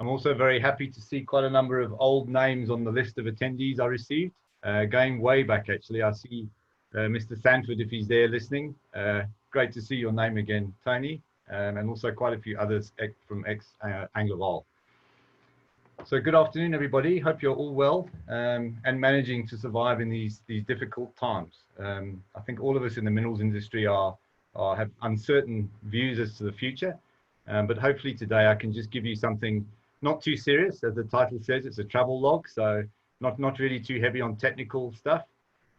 I'm also very happy to see quite a number of old names on the list of attendees I received, going way back actually. I see Mr. Sanford, if he's there listening. Great to see your name again, Tony, and also quite a few others from Anglovaal. So good afternoon, everybody. Hope you're all well and managing to survive in these difficult times. I think all of us in the minerals industry have uncertain views as to the future, but hopefully today I can just give you something not too serious. As the title says, it's a travel log, so not really too heavy on technical stuff,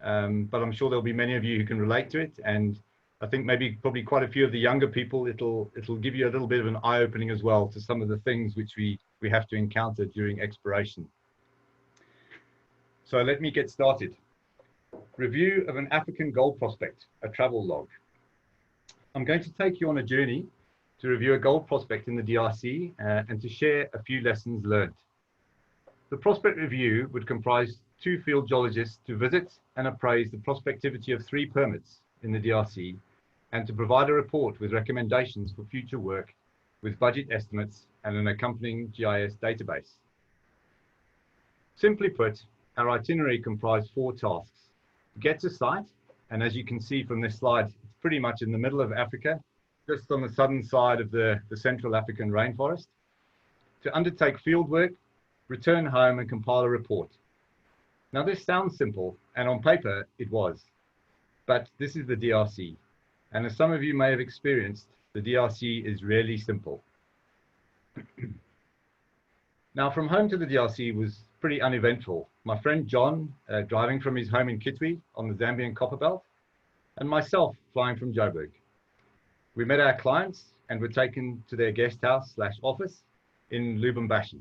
but I'm sure there'll be many of you who can relate to it, and I think probably quite a few of the younger people, it'll give you a little bit of an eye-opening as well to some of the things which we have to encounter during exploration. So let me get started. Review of an African gold prospect, a travel log. I'm going to take you on a journey to review a gold prospect in the DRC and to share a few lessons learned. The prospect review would comprise 2 field geologists to visit and appraise the prospectivity of 3 permits in the DRC and to provide a report with recommendations for future work with budget estimates and an accompanying GIS database. Simply put, our itinerary comprised 4 tasks. Get to site, and as you can see from this slide, it's pretty much in the middle of Africa, just on the southern side of the Central African rainforest. To undertake field work, return home and compile a report. Now this sounds simple, and on paper it was, but this is the DRC. And as some of you may have experienced, the DRC is really simple. Now, from home to the DRC was pretty uneventful. My friend John, driving from his home in Kitwe on the Zambian Copper Belt, and myself flying from Joburg. We met our clients and were taken to their guest house / office in Lubumbashi.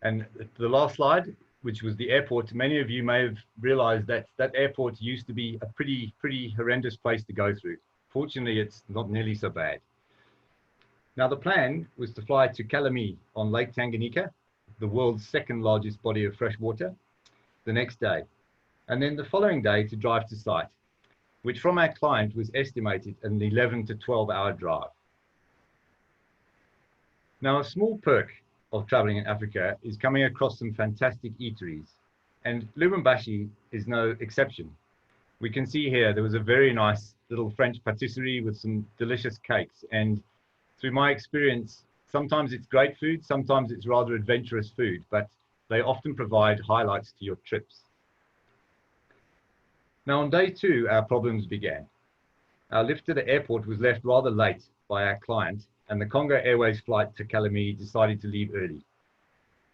And the last slide, which was the airport, many of you may have realized that that airport used to be a pretty horrendous place to go through. Fortunately, it's not nearly so bad. Now, the plan was to fly to Kalemi on Lake Tanganyika, the world's 2nd largest body of fresh water, the next day. And then the following day to drive to site, which from our client was estimated an 11 to 12-hour drive. Now, a small perk of traveling in Africa is coming across some fantastic eateries, and Lubumbashi is no exception. We can see here there was a very nice little French patisserie with some delicious cakes, and through my experience, sometimes it's great food, sometimes it's rather adventurous food, but they often provide highlights to your trips. Now on day 2, our problems began. Our lift to the airport was left rather late by our client, and the Congo Airways flight to Kalemi decided to leave early.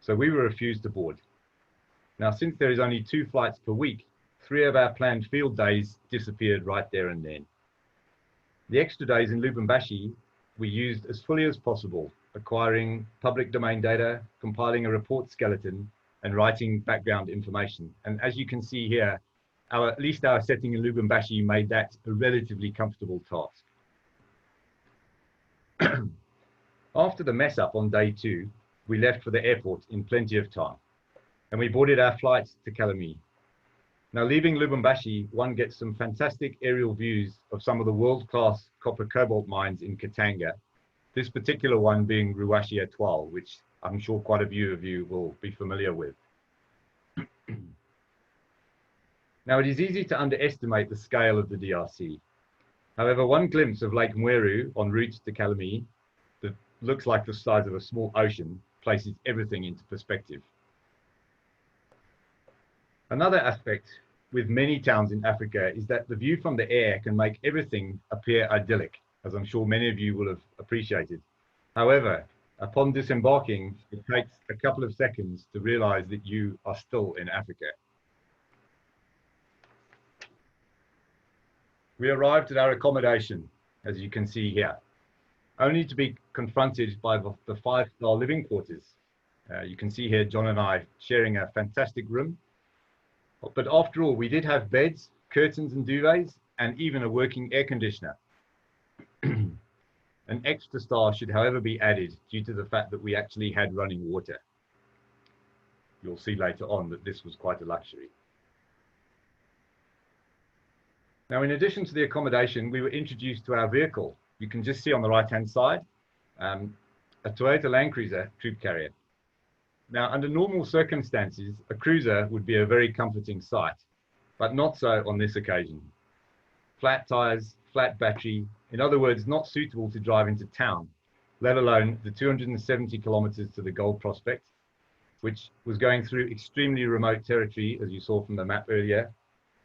So we were refused to board. Now, since there is only 2 flights per week, 3 of our planned field days disappeared right there and then. The extra days in Lubumbashi we used as fully as possible, acquiring public domain data, compiling a report skeleton, and writing background information. And as you can see here, at least our setting in Lubumbashi made that a relatively comfortable task. After the mess up on day 2, we left for the airport in plenty of time, and we boarded our flight to Kalemi. Now, leaving Lubumbashi, one gets some fantastic aerial views of some of the world-class copper cobalt mines in Katanga, this particular one being Ruwashi Etoile, which I'm sure quite a few of you will be familiar with. Now, it is easy to underestimate the scale of the DRC. However, one glimpse of Lake Mweru en route to Kalemi that looks like the size of a small ocean places everything into perspective. Another aspect with many towns in Africa is that the view from the air can make everything appear idyllic, as I'm sure many of you will have appreciated. However, upon disembarking, it takes a couple of seconds to realize that you are still in Africa. We arrived at our accommodation, as you can see here, only to be confronted by the 5-star living quarters. You can see here John and I sharing a fantastic room. But after all, we did have beds, curtains and duvets, and even a working air conditioner. An extra star should, however, be added due to the fact that we actually had running water. You'll see later on that this was quite a luxury. Now, in addition to the accommodation, we were introduced to our vehicle. You can just see on the right-hand side. a Toyota Land Cruiser troop carrier. Now, under normal circumstances, a cruiser would be a very comforting sight, but not so on this occasion. Flat tires, flat battery, in other words, not suitable to drive into town, let alone the 270 kilometers to the gold prospect, which was going through extremely remote territory, as you saw from the map earlier,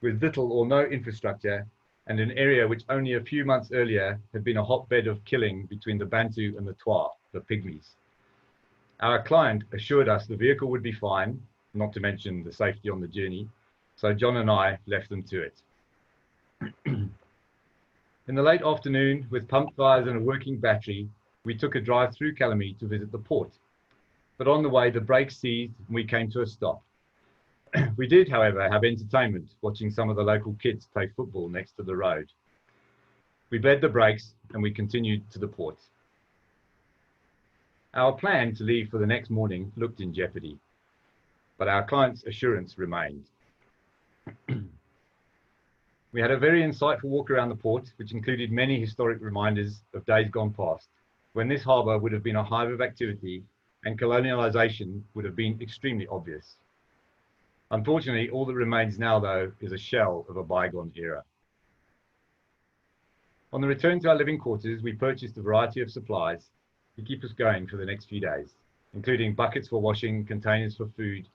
with little or no infrastructure, and an area which only a few months earlier had been a hotbed of killing between the Bantu and the Twa, the Pygmies. Our client assured us the vehicle would be fine, not to mention the safety on the journey, so John and I left them to it. In the late afternoon, with pumped tires and a working battery, we took a drive through Calamie to visit the port. But on the way, the brakes seized and we came to a stop. We did, however, have entertainment watching some of the local kids play football next to the road. We bled the brakes and we continued to the port. Our plan to leave for the next morning looked in jeopardy, but our client's assurance remained. We had a very insightful walk around the port, which included many historic reminders of days gone past, when this harbour would have been a hive of activity and colonialisation would have been extremely obvious. Unfortunately, all that remains now, though, is a shell of a bygone era. On the return to our living quarters, we purchased a variety of supplies to keep us going for the next few days, including buckets for washing, containers for food,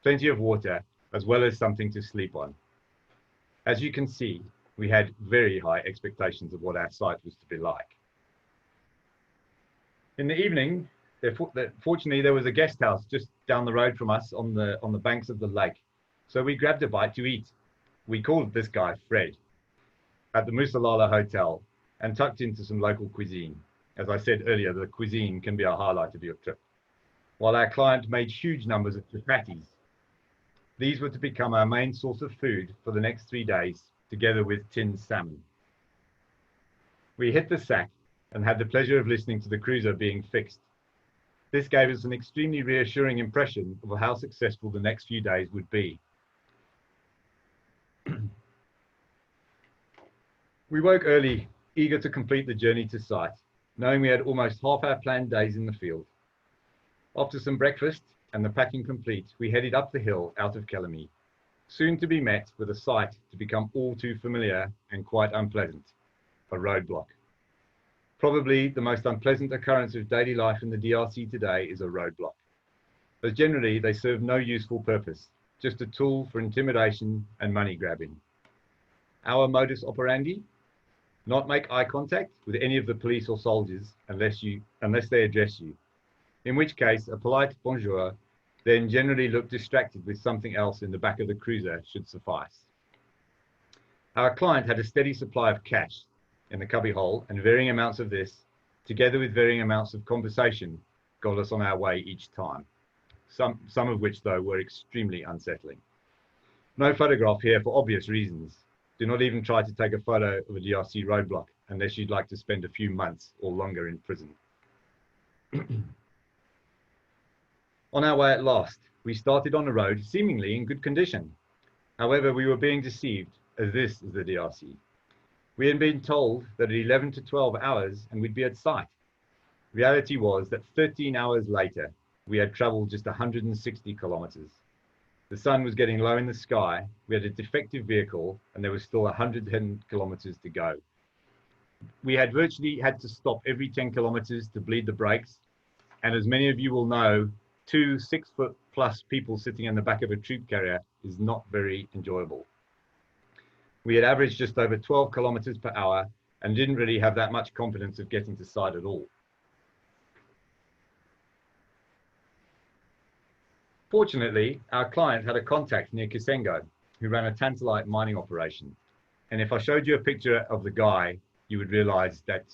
plenty of water, as well as something to sleep on. As you can see, we had very high expectations of what our site was to be like. In the evening, fortunately, there was a guest house just down the road from us on the banks of the lake. So we grabbed a bite to eat. We called this guy Fred at the Musalala Hotel and tucked into some local cuisine. As I said earlier, the cuisine can be a highlight of your trip. While our client made huge numbers of chapatis. These were to become our main source of food for the next 3 days, together with tinned salmon. We hit the sack and had the pleasure of listening to the cruiser being fixed. This gave us an extremely reassuring impression of how successful the next few days would be. We woke early, eager to complete the journey to site, knowing we had almost half our planned days in the field. After some breakfast and the packing complete, we headed up the hill out of Calamie, soon to be met with a sight to become all too familiar and quite unpleasant, a roadblock. Probably the most unpleasant occurrence of daily life in the DRC today is a roadblock, as generally they serve no useful purpose, just a tool for intimidation and money grabbing. Our modus operandi? Not make eye contact with any of the police or soldiers unless they address you, in which case a polite bonjour, then generally look distracted with something else in the back of the cruiser should suffice. Our client had a steady supply of cash in the cubbyhole, and varying amounts of this, together with varying amounts of conversation, got us on our way each time. Some of which, though, were extremely unsettling. No photograph here for obvious reasons. Do not even try to take a photo of a DRC roadblock unless you'd like to spend a few months or longer in prison. On our way at last, we started on a road seemingly in good condition. However, we were being deceived, as this is the DRC. We had been told that at 11 to 12 hours and we'd be at site. Reality was that 13 hours later, we had traveled just 160 kilometers. The sun was getting low in the sky, we had a defective vehicle, and there was still 110 kilometers to go. We had virtually had to stop every 10 kilometers to bleed the brakes, and as many of you will know, 2 6-foot-plus people sitting in the back of a troop carrier is not very enjoyable. We had averaged just over 12 kilometers per hour and didn't really have that much confidence of getting to site at all. Fortunately, our client had a contact near Kisengo who ran a tantalite mining operation. And if I showed you a picture of the guy, you would realize that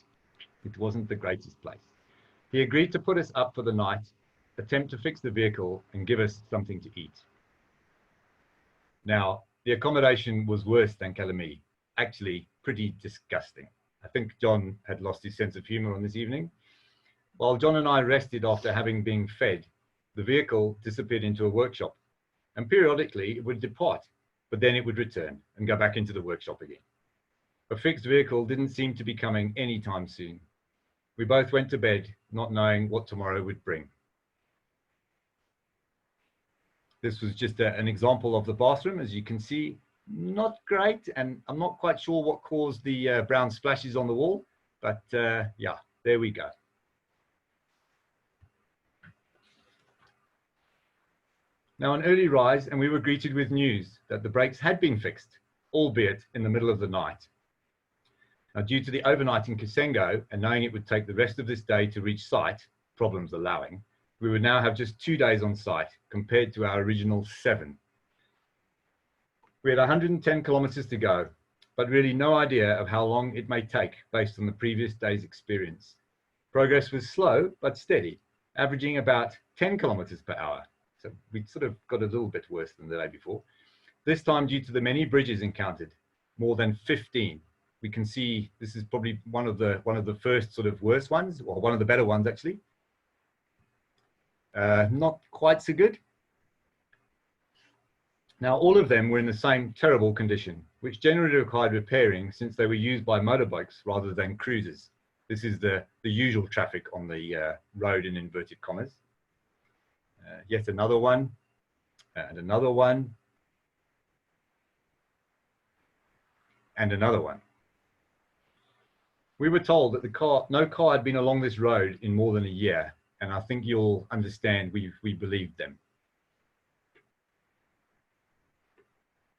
it wasn't the greatest place. He agreed to put us up for the night, attempt to fix the vehicle, and give us something to eat. Now, the accommodation was worse than Calamie, actually pretty disgusting. I think John had lost his sense of humor on this evening. While John and I rested after having been fed, the vehicle disappeared into a workshop, and periodically it would depart, but then it would return and go back into the workshop again. A fixed vehicle didn't seem to be coming anytime soon. We both went to bed, not knowing what tomorrow would bring. This was just an example of the bathroom. As you can see, not great, and I'm not quite sure what caused the brown splashes on the wall, but yeah, there we go. Now an early rise, and we were greeted with news that the brakes had been fixed, albeit in the middle of the night. Now, due to the overnight in Kasengo and knowing it would take the rest of this day to reach site, problems allowing, we would now have just 2 days on site compared to our original 7. We had 110 kilometers to go, but really no idea of how long it may take based on the previous day's experience. Progress was slow but steady, averaging about 10 kilometers per hour. So we sort of got a little bit worse than the day before. This time, due to the many bridges encountered, more than 15. We can see this is probably one of the first sort of worst ones, or one of the better ones actually. Not quite so good. Now all of them were in the same terrible condition, which generally required repairing since they were used by motorbikes rather than cruisers. This is the usual traffic on the road in inverted commas. Yet another one, and another one, and another one. We were told that no car had been along this road in more than a year, and I think you'll understand we believed them.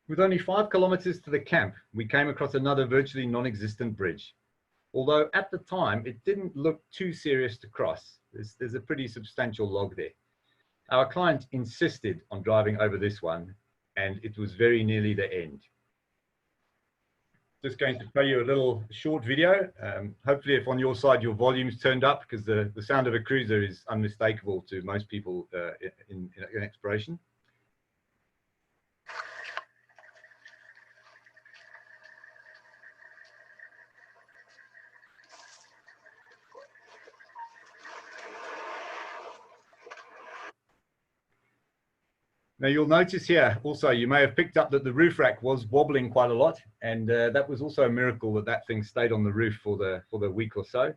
With only 5 kilometers to the camp, we came across another virtually non-existent bridge. Although at the time, it didn't look too serious to cross. There's a pretty substantial log there. Our client insisted on driving over this one, and it was very nearly the end. Just going to play you a little short video. Hopefully if on your side your volume's turned up, because the sound of a cruiser is unmistakable to most people in exploration. Now you'll notice here also, you may have picked up that the roof rack was wobbling quite a lot, and that was also a miracle that that thing stayed on the roof for the week or so.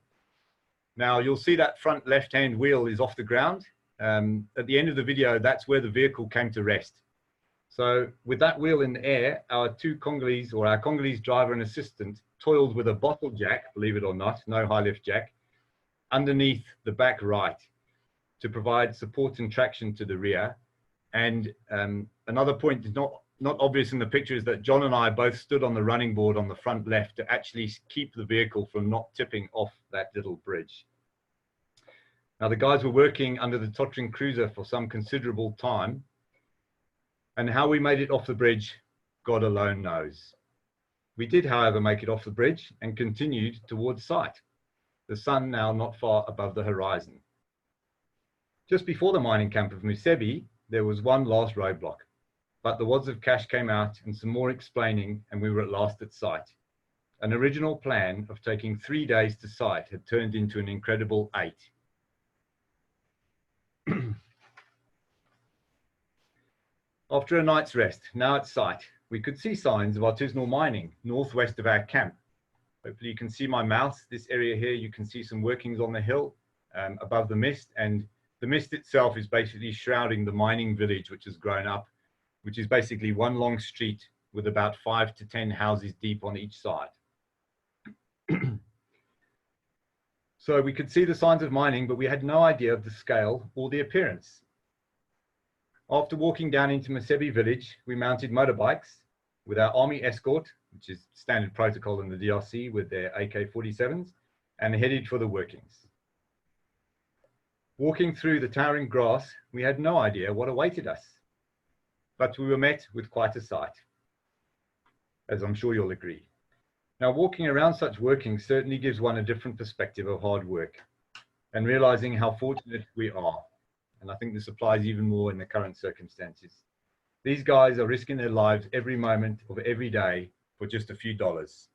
Now you'll see that front left-hand wheel is off the ground. At the end of the video, that's where the vehicle came to rest. So with that wheel in the air, our Congolese driver and assistant toiled with a bottle jack, believe it or not, no high lift jack, underneath the back right to provide support and traction to the rear. And another point is not obvious in the picture is that John and I both stood on the running board on the front left to actually keep the vehicle from not tipping off that little bridge. Now the guys were working under the tottering cruiser for some considerable time, and how we made it off the bridge, God alone knows. We did, however, make it off the bridge and continued towards site, the sun now not far above the horizon. Just before the mining camp of Musebi, there was one last roadblock, but the wads of cash came out and some more explaining, and we were at last at site. An original plan of taking 3 days to site had turned into an incredible 8. After a night's rest, now at site, we could see signs of artisanal mining northwest of our camp. Hopefully you can see my mouse. This area here, you can see some workings on the hill above the mist, and the mist itself is basically shrouding the mining village which has grown up, which is basically one long street with about 5 to 10 houses deep on each side. So we could see the signs of mining, but we had no idea of the scale or the appearance. After walking down into Musebi village, we mounted motorbikes with our army escort, which is standard protocol in the DRC with their AK-47s, and headed for the workings. Walking through the towering grass, we had no idea what awaited us, but we were met with quite a sight, as I'm sure you'll agree. Now, walking around such workings certainly gives one a different perspective of hard work and realizing how fortunate we are. And I think this applies even more in the current circumstances. These guys are risking their lives every moment of every day for just a few dollars.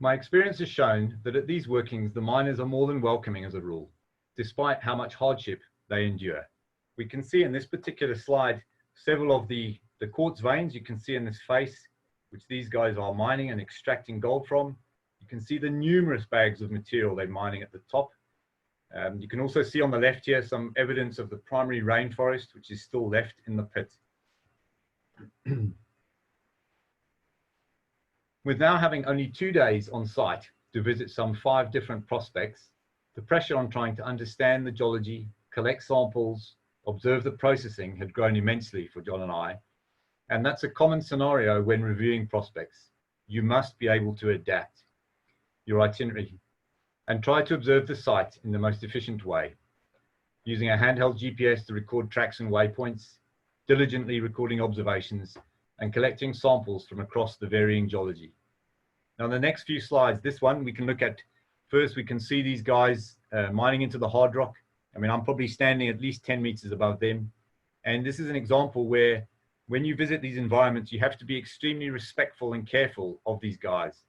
My experience has shown that at these workings, the miners are more than welcoming as a rule, despite how much hardship they endure. We can see in this particular slide, several of the quartz veins you can see in this face which these guys are mining and extracting gold from. You can see the numerous bags of material they're mining at the top. You can also see on the left here some evidence of the primary rainforest, which is still left in the pit. With now having only 2 days on site to visit some 5 different prospects, the pressure on trying to understand the geology, collect samples, observe the processing had grown immensely for John and I. And that's a common scenario when reviewing prospects. You must be able to adapt your itinerary and try to observe the site in the most efficient way, using a handheld GPS to record tracks and waypoints, diligently recording observations, and collecting samples from across the varying geology. Now, the next few slides, this one we can look at. First, we can see these guys mining into the hard rock. I mean, I'm probably standing at least 10 meters above them. And this is an example where when you visit these environments, you have to be extremely respectful and careful of these guys.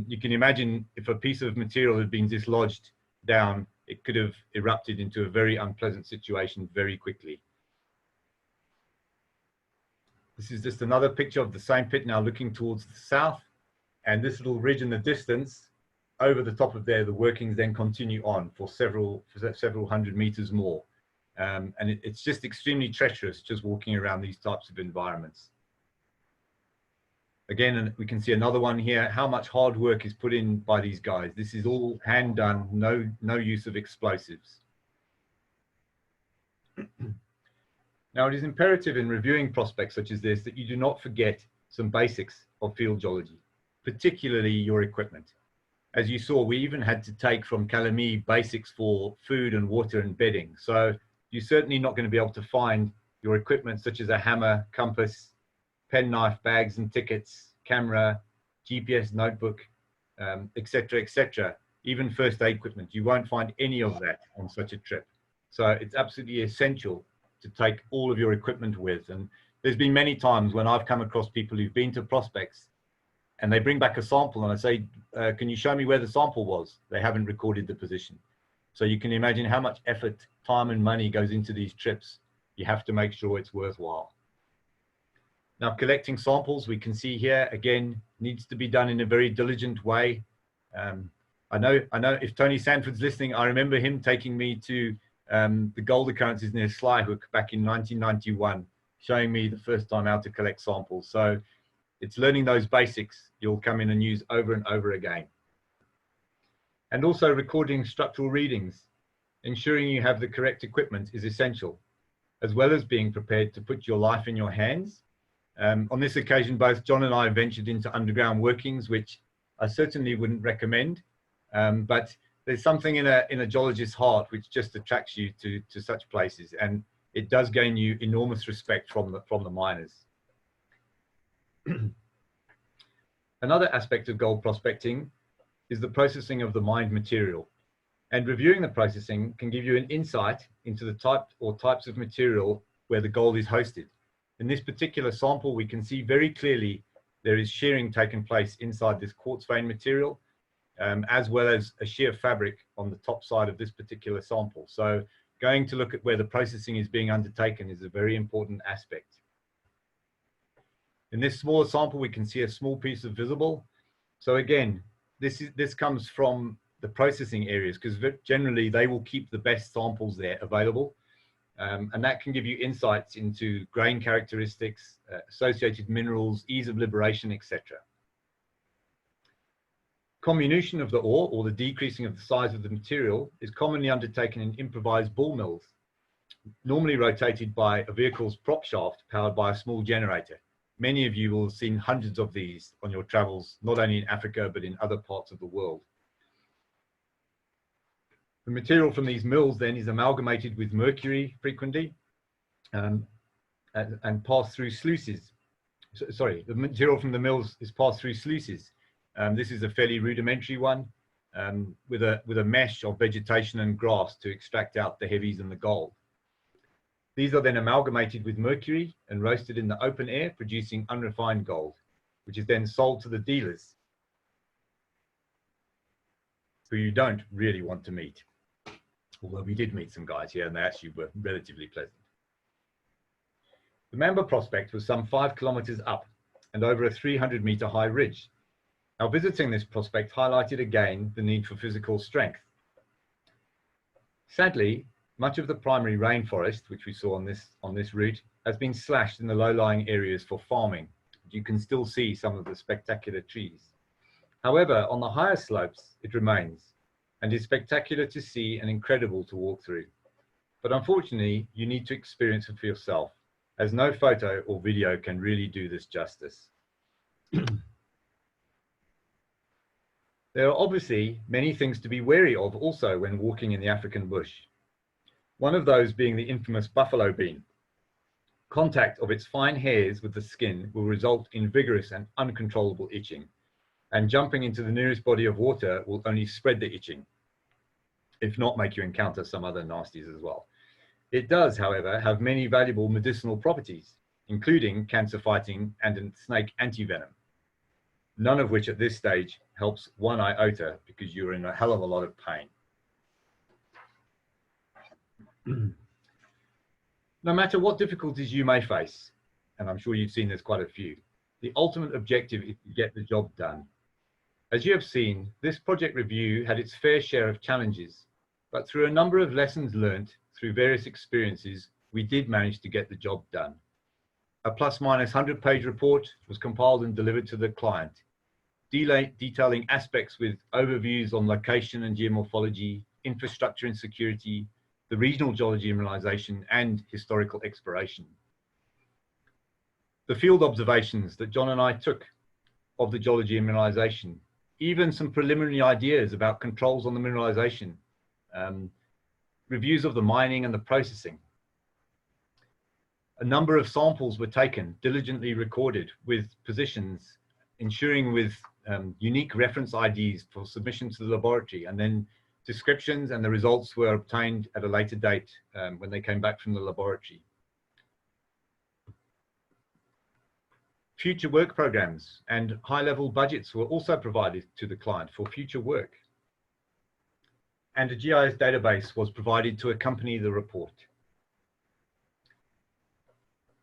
You can imagine if a piece of material had been dislodged down, it could have erupted into a very unpleasant situation very quickly. This is just another picture of the same pit now looking towards the south. And this little ridge in the distance, over the top of there, the workings then continue on for several hundred meters more. And it's just extremely treacherous just walking around these types of environments. Again, we can see another one here, how much hard work is put in by these guys. This is all hand done, no use of explosives. Now, it is imperative in reviewing prospects such as this that you do not forget some basics of field geology, particularly your equipment. As you saw, we even had to take from Calamy basics for food and water and bedding. So you're certainly not going to be able to find your equipment such as a hammer, compass, penknife, bags and tickets, camera, GPS notebook, etc., etc. Even first aid equipment. You won't find any of that on such a trip. So it's absolutely essential to take all of your equipment with. And there's been many times when I've come across people who've been to prospects and they bring back a sample and I say, can you show me where the sample was? They haven't recorded the position. So you can imagine how much effort, time and money goes into these trips. You have to make sure it's worthwhile. Now, collecting samples, we can see here, again, needs to be done in a very diligent way. I know if Tony Sanford's listening, I remember him taking me to the gold occurrences near Slyhook back in 1991, showing me the first time how to collect samples. So it's learning those basics you'll come in and use over and over again. And also recording structural readings. Ensuring you have the correct equipment is essential, as well as being prepared to put your life in your hands. On this occasion, both John and I ventured into underground workings, which I certainly wouldn't recommend. But there's something in a geologist's heart which just attracts you to such places, and it does gain you enormous respect from the miners. Another aspect of gold prospecting is the processing of the mined material. And reviewing the processing can give you an insight into the type or types of material where the gold is hosted. In this particular sample, we can see very clearly there is shearing taking place inside this quartz vein material, as well as a shear fabric on the top side of this particular sample. So going to look at where the processing is being undertaken is a very important aspect. In this smaller sample, we can see a small piece of visible. So again, this comes from the processing areas, because generally they will keep the best samples there available. And that can give you insights into grain characteristics, associated minerals, ease of liberation, etc. Comminution of the ore, or the decreasing of the size of the material, is commonly undertaken in improvised ball mills, normally rotated by a vehicle's prop shaft powered by a small generator. Many of you will have seen hundreds of these on your travels, not only in Africa, but in other parts of the world. The material from these mills then is amalgamated with mercury frequently and passed through sluices. Sorry, the material from the mills is passed through sluices. This is a fairly rudimentary one with a mesh of vegetation and grass to extract out the heavies and the gold. These are then amalgamated with mercury and roasted in the open air, producing unrefined gold, which is then sold to the dealers, who you don't really want to meet. Although we did meet some guys here and they actually were relatively pleasant. The Mamba prospect was some 5 kilometers up and over a 300-meter high ridge. Now, visiting this prospect highlighted again the need for physical strength. Sadly, much of the primary rainforest, which we saw on this route, has been slashed in the low-lying areas for farming. You can still see some of the spectacular trees. However, on the higher slopes, it remains and is spectacular to see and incredible to walk through. But unfortunately, you need to experience it for yourself, as no photo or video can really do this justice. There are obviously many things to be wary of also when walking in the African bush. One of those being the infamous buffalo bean. Contact of its fine hairs with the skin will result in vigorous and uncontrollable itching, and jumping into the nearest body of water will only spread the itching, if not make you encounter some other nasties as well. It does, however, have many valuable medicinal properties, including cancer-fighting and snake anti-venom, none of which at this stage helps one iota because you're in a hell of a lot of pain. No matter what difficulties you may face, and I'm sure you've seen there's quite a few, the ultimate objective is to get the job done. As you have seen, this project review had its fair share of challenges, but through a number of lessons learnt through various experiences, we did manage to get the job done. A plus-minus 100-page report was compiled and delivered to the client, detailing aspects with overviews on location and geomorphology, infrastructure and security, the regional geology mineralization, and historical exploration. The field observations that John and I took of the geology and mineralization, even some preliminary ideas about controls on the mineralization, reviews of the mining and the processing. A number of samples were taken, diligently recorded with positions, ensuring with unique reference IDs for submission to the laboratory, and then descriptions and the results were obtained at a later date when they came back from the laboratory. Future work programs and high-level budgets were also provided to the client for future work. And a GIS database was provided to accompany the report.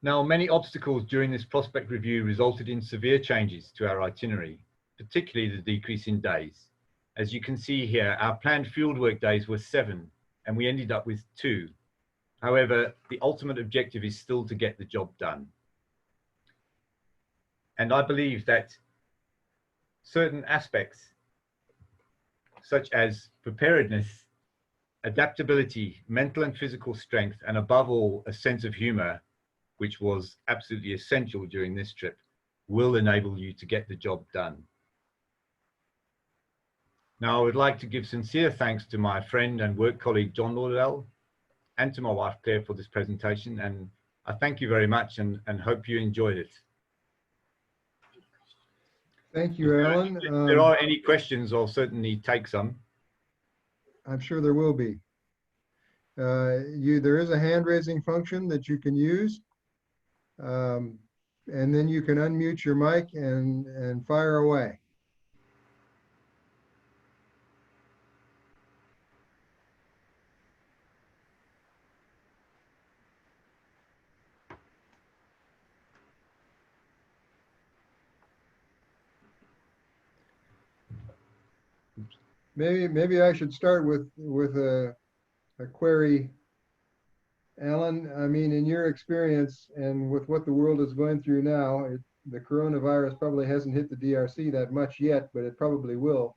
Now, many obstacles during this prospect review resulted in severe changes to our itinerary, particularly the decrease in days. As you can see here, our planned fieldwork days were 7, and we ended up with 2. However, the ultimate objective is still to get the job done. And I believe that certain aspects, such as preparedness, adaptability, mental and physical strength, and above all, a sense of humor, which was absolutely essential during this trip, will enable you to get the job done. Now, I would like to give sincere thanks to my friend and work colleague, John Lauderdale, and to my wife, Claire, for this presentation. And I thank you very much and hope you enjoyed it. Thank you, Alan. If there are any questions, I'll certainly take some. I'm sure there will be. There is a hand-raising function that you can use. And then you can unmute your mic and fire away. Maybe I should start with a query. Alan, I mean, in your experience and with what the world is going through now, the coronavirus probably hasn't hit the DRC that much yet, but it probably will.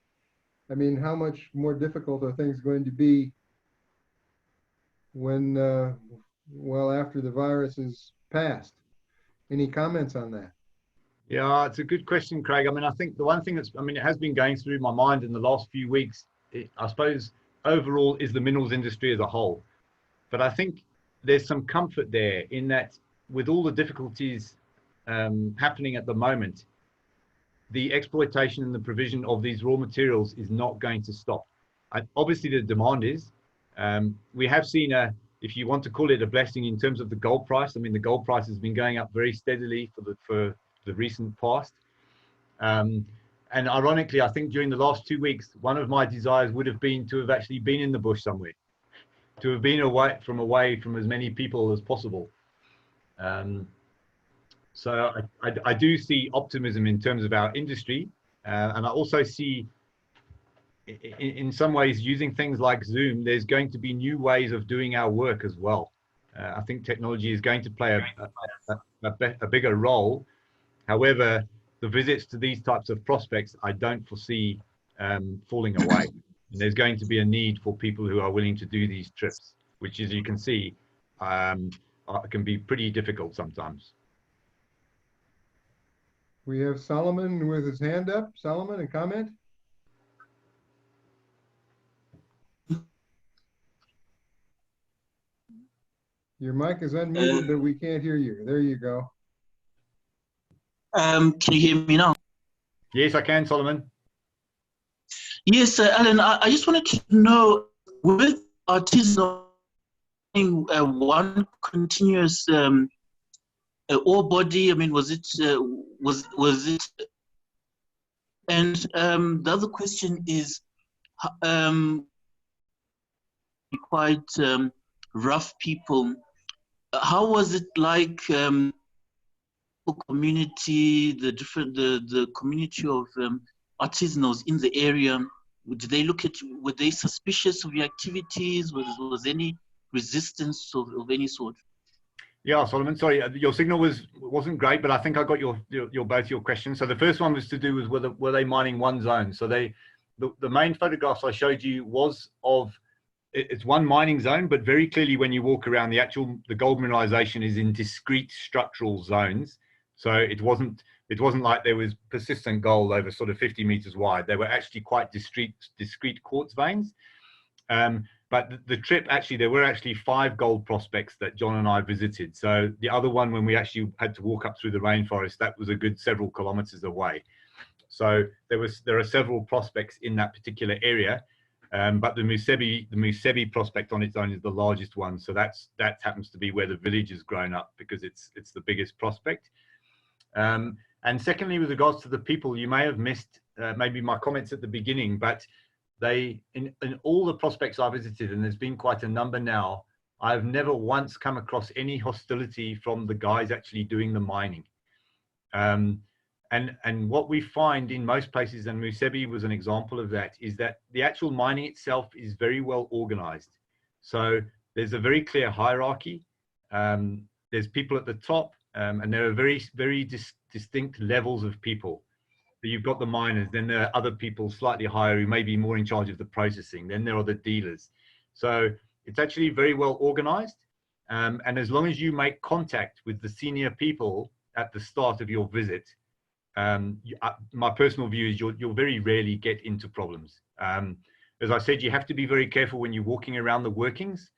I mean, how much more difficult are things going to be when, well, after the virus is passed? Any comments on that? Yeah, it's a good question, Craig. I mean, I think the one thing that's, I mean, it has been going through my mind in the last few weeks, I suppose, overall, is the minerals industry as a whole. But I think there's some comfort there in that with all the difficulties happening at the moment, the exploitation and the provision of these raw materials is not going to stop. Obviously, the demand is. We have seen if you want to call it a blessing in terms of the gold price. I mean, the gold price has been going up very steadily for the recent past. And ironically, I think during the last 2 weeks, one of my desires would have been to have actually been in the bush somewhere, to have been away from as many people as possible. So I do see optimism in terms of our industry, and I also see in some ways using things like Zoom, there's going to be new ways of doing our work as well. I think technology is going to play a bigger role. However, the visits to these types of prospects, I don't foresee falling away. And there's going to be a need for people who are willing to do these trips, which, as you can see, can be pretty difficult sometimes. We have Solomon with his hand up. Solomon, a comment? Your mic is unmuted, but we can't hear you. There you go. Can you hear me now? Yes, I can, Solomon. Yes, Alan, I just wanted to know, with artisanal one continuous ore body, I mean, was it, and the other question is, quite rough people, how was it like community, the community of artisanals in the area? Did they look at, were they suspicious of your activities? Was any resistance of any sort? Yeah, Solomon, sorry, your signal wasn't great, but I think I got your both your questions. So the first one was to do with were they mining one zone? So the main photographs I showed you was of, it's one mining zone, but very clearly when you walk around, the gold mineralization is in discrete structural zones. So it wasn't like there was persistent gold over sort of 50 meters wide. They were actually quite discrete quartz veins. But the trip, actually, there were actually 5 gold prospects that John and I visited. So the other one, when we actually had to walk up through the rainforest, that was a good several kilometers away. So there are several prospects in that particular area. But the Musebi prospect on its own is the largest one. So that happens to be where the village has grown up, because it's the biggest prospect. And secondly, with regards to the people, you may have missed maybe my comments at the beginning, but they, in all the prospects I visited, and there's been quite a number now, I've never once come across any hostility from the guys actually doing the mining. And what we find in most places, and Musebi was an example of that, is that the actual mining itself is very well organized. So there's a very clear hierarchy. There's people at the top, and there are very distinct levels of people. So you've got the miners, then there are other people slightly higher who may be more in charge of the processing. Then there are the dealers. So it's actually very well organized. And as long as you make contact with the senior people at the start of your visit, my personal view is you'll very rarely get into problems. As I said, you have to be very careful when you're walking around the workings,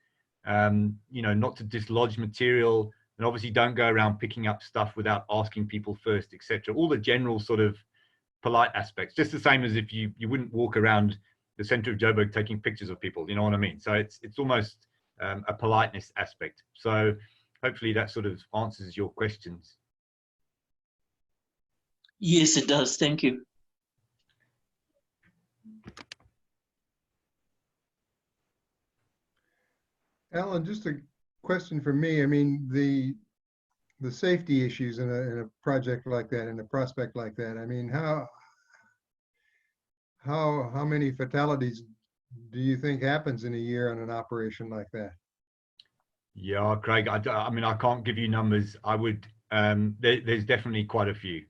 not to dislodge material, and obviously don't go around picking up stuff without asking people first, etc. All the general sort of polite aspects, just the same as if you wouldn't walk around the center of Joburg taking pictures of people, you know what I mean? So it's almost a politeness aspect. So hopefully that sort of answers your questions. Yes, it does. Thank you. Alan, just a question for me. I mean, the safety issues in a project like that, in a prospect like that. I mean, how many fatalities do you think happens in a year on an operation like that? Yeah, Craig, I mean, I can't give you numbers. I would, there's definitely quite a few.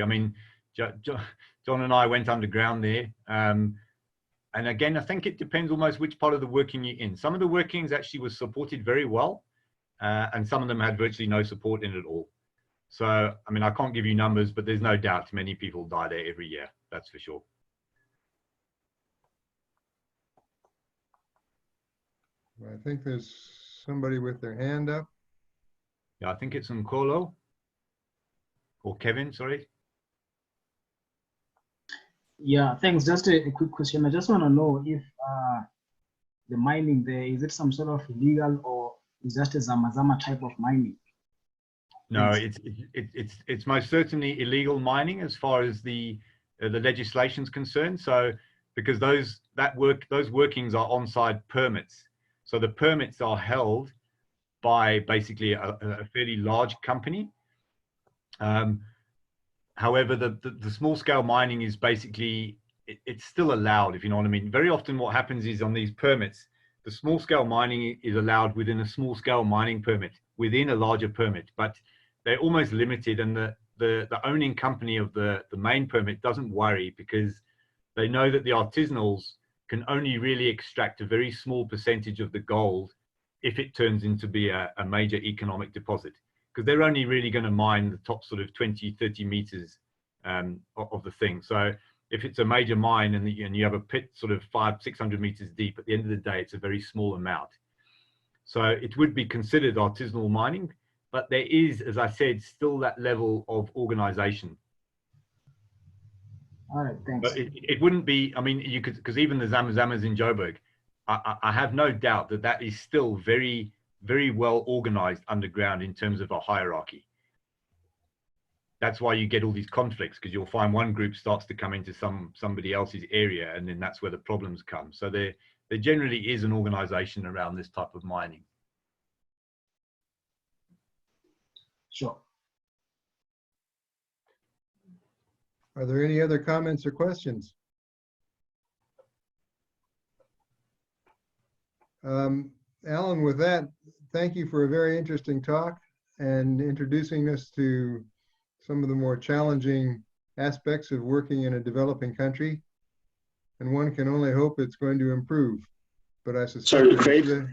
I mean, John and I went underground there. And again, I think it depends almost which part of the working you're in. Some of the workings actually was supported very well, and some of them had virtually no support in it at all. So, I mean, I can't give you numbers, but there's no doubt many people die there every year. That's for sure. I think there's somebody with their hand up. Yeah, I think it's Nkolo or Kevin, sorry. Yeah, thanks. Just a quick question. I just want to know if the mining there, is it some sort of illegal or is just a Zamazama type of mining? No, it's most certainly illegal mining as far as the legislation is concerned. So because those workings are on-site permits, so the permits are held by basically a fairly large company, However, the small scale mining is basically, it's still allowed, if you know what I mean. Very often what happens is on these permits, the small scale mining is allowed within a small scale mining permit, within a larger permit, but they're almost limited, and the owning company of the main permit doesn't worry, because they know that the artisanals can only really extract a very small percentage of the gold if it turns into be a major economic deposit, because they're only really going to mine the top sort of 20, 30 meters of the thing. So if it's a major mine and you have a pit sort of 500-600 meters deep, at the end of the day, it's a very small amount. So it would be considered artisanal mining, but there is, as I said, still that level of organization. All right, thanks. But it wouldn't be, I mean, you could, because even the Zamazamas in Joburg, I have no doubt that that is still very, very well organized underground in terms of a hierarchy. That's why you get all these conflicts, because you'll find one group starts to come into somebody else's area, and then that's where the problems come. So there generally is an organization around this type of mining. Sure. Are there any other comments or questions? Alan, with that, thank you for a very interesting talk and introducing us to some of the more challenging aspects of working in a developing country. And one can only hope it's going to improve. But I suspect... Sorry, Craig?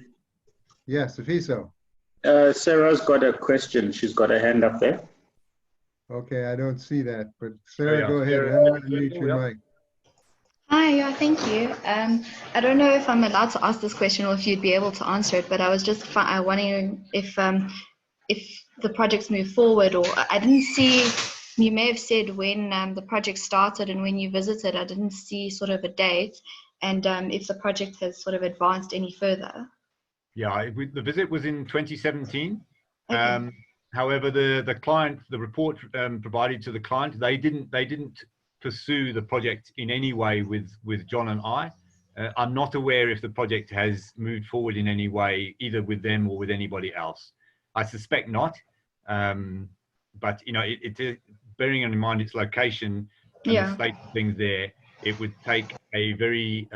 Yes, Afiso. Sarah's got a question. She's got a hand up there. Okay, I don't see that, but Sarah, yeah. go ahead. Unmute your mic. Hi, yeah, thank you. I don't know if I'm allowed to ask this question or if you'd be able to answer it, but I was just wondering if the projects move forward, or I didn't see, you may have said when the project started and when you visited, I didn't see sort of a date, and if the project has sort of advanced any further. Yeah, the visit was in 2017. Okay. However, the client, the report provided to the client, they didn't pursue the project in any way with John and I. I'm not aware if the project has moved forward in any way, either with them or with anybody else. I suspect not. But you know, bearing in mind its location and the state of things there, it would take a very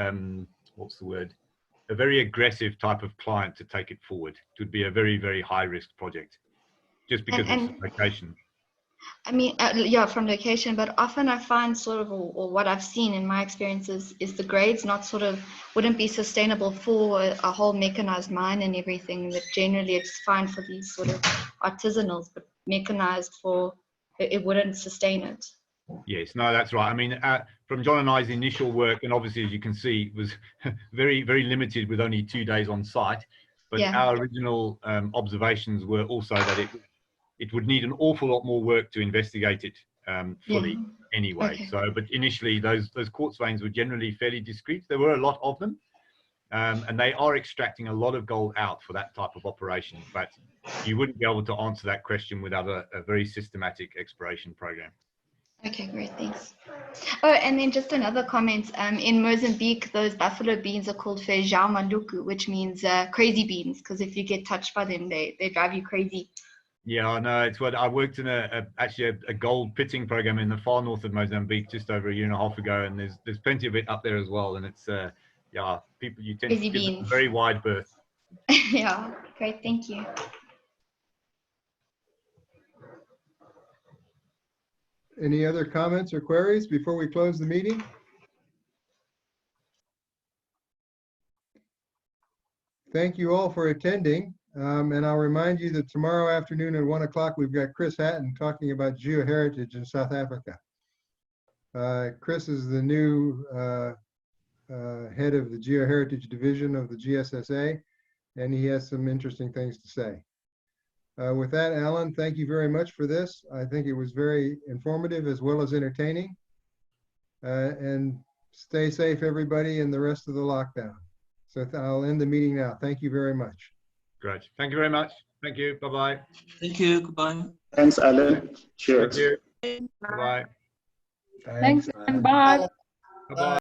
what's the word? A very aggressive type of client to take it forward. It would be a very, very high risk project, just because of its location. I mean, yeah, from location, but often I find sort of, or what I've seen in my experiences, is the grades not sort of, wouldn't be sustainable for a whole mechanized mine and everything, that generally it's fine for these sort of artisanals, but mechanized it wouldn't sustain it. Yes, no, that's right. I mean, from John and I's initial work, and obviously, as you can see, it was very, very limited with only 2 days on site. But our original observations were also that it would need an awful lot more work to investigate it fully anyway. Okay. So, but initially, those quartz veins were generally fairly discrete. There were a lot of them, and they are extracting a lot of gold out for that type of operation. But you wouldn't be able to answer that question without a very systematic exploration program. Okay, great, thanks. Oh, and then just another comment. In Mozambique, those buffalo beans are called feijão maluco, which means crazy beans, because if you get touched by them, they drive you crazy. Yeah, I know. It's what I worked in actually a gold pitting program in the far north of Mozambique just over 1.5 years ago, and there's plenty of it up there as well. And it's yeah, you tend to give them a very wide berth. Yeah, great, thank you. Any other comments or queries before we close the meeting? Thank you all for attending. And I'll remind you that tomorrow afternoon at 1 o'clock, we've got Chris Hatton talking about geoheritage in South Africa. Chris is the new head of the Geoheritage Division of the GSSA, and he has some interesting things to say. With that, Alan, thank you very much for this. I think it was very informative as well as entertaining. And stay safe, everybody, in the rest of the lockdown. So I'll end the meeting now. Thank you very much. Great. Thank you very much. Thank you. Bye-bye. Thank you. Goodbye. Thanks, Alan. Cheers. Thank you. Bye-bye. Thanks, and bye. Bye-bye.